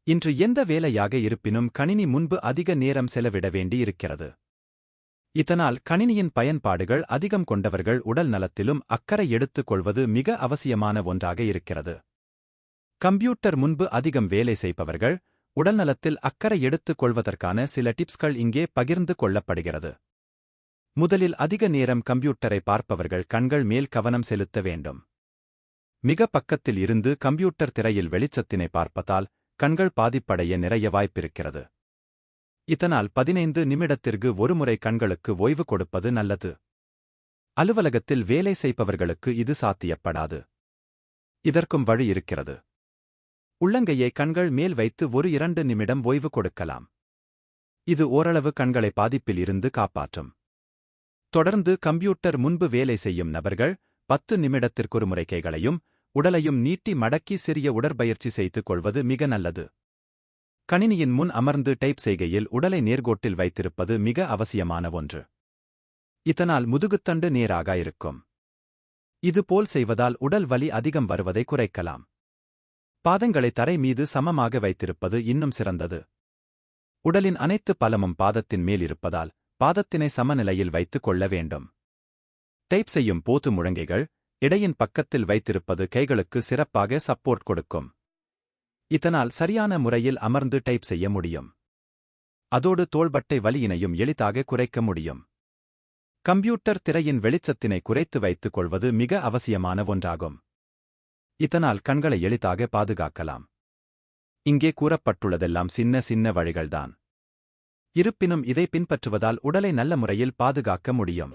இன்று எந்த வேலையாக இருப்பினும் கணினி முன்பு அதிக நேரம் செலவிட வேண்டி இருக்கிறது. இதனால் கணினியின் பயன்பாடுகள் அதிகம் கொண்டவர்கள் உடல் நலத்திலும் அக்கறை எடுத்துக் கொள்வது மிக அவசியமான ஒன்றாக இருக்கிறது. கம்ப்யூட்டர் முன்பு அதிகம் வேலை செய்பவர்கள் உடல்நலத்தில் அக்கறை எடுத்துக் கொள்வதற்கான சில டிப்ஸ்கள் இங்கே பகிர்ந்து கொள்ளப்படுகிறது. முதலில் அதிக நேரம் கம்ப்யூட்டரை பார்ப்பவர்கள் கண்கள் மேல் கவனம் செலுத்த வேண்டும். மிக பக்கத்தில் இருந்து கம்ப்யூட்டர் திரையில் வெளிச்சத்தினை பார்ப்பதால் கண்கள் பாதிப்படைய நிறைய வாய்ப்பிருக்கிறது. இதனால் 15 நிமிடத்திற்கு ஒருமுறை கண்களுக்கு ஓய்வு கொடுப்பது நல்லது. அலுவலகத்தில் வேலை செய்பவர்களுக்கு இது சாத்தியப்படாது. இதற்கும் வழி இருக்கிறது. உள்ளங்கையை கண்கள் மேல் வைத்து 1-2 நிமிடம் ஓய்வு கொடுக்கலாம். இது ஓரளவு கண்களை பாதிப்பில் இருந்து காப்பாற்றும். தொடர்ந்து கம்ப்யூட்டர் முன்பு வேலை செய்யும் நபர்கள் 10 நிமிடத்திற்கொரு முறை கைகளையும் உடலையும் நீட்டி மடக்கி சிறிய உடற்பயிற்சி செய்து கொள்வது மிக நல்லது. கணினியின் முன் அமர்ந்து டைப் செய்கையில் உடலை நேர்கோட்டில் வைத்திருப்பது மிக அவசியமான ஒன்று. இதனால் முதுகுத்தண்டு நேராக இருக்கும். இதுபோல் செய்வதால் உடல் வலி அதிகம் வருவதை குறைக்கலாம். பாதங்களை தரை மீது சமமாக வைத்திருப்பது இன்னும் சிறந்தது. உடலின் அனைத்து பலமும் பாதத்தின் மேல் இருப்பதால் பாதத்தினை சமநிலையில் வைத்துக் கொள்ள வேண்டும். டைப் செய்யும் போது முழங்கைகள் இடையின் பக்கத்தில் வைத்திருப்பது கைகளுக்கு சிறப்பாக சப்போர்ட் கொடுக்கும். இதனால் சரியான முறையில் அமர்ந்து டைப் செய்ய முடியும். அதோடு தோள்பட்டை வலியினையும் எளிதாக குறைக்க முடியும். கம்ப்யூட்டர் திரையின் வெளிச்சத்தினை குறைத்து வைத்துக் கொள்வது மிக அவசியமான ஒன்றாகும். இதனால் கண்களை எளிதாக பாதுகாக்கலாம். இங்கே கூறப்பட்டுள்ளதெல்லாம் சின்ன சின்ன வழிகள்தான். இருப்பினும் இதை பின்பற்றுவதால் உடலை நல்ல முறையில் பாதுகாக்க முடியும்.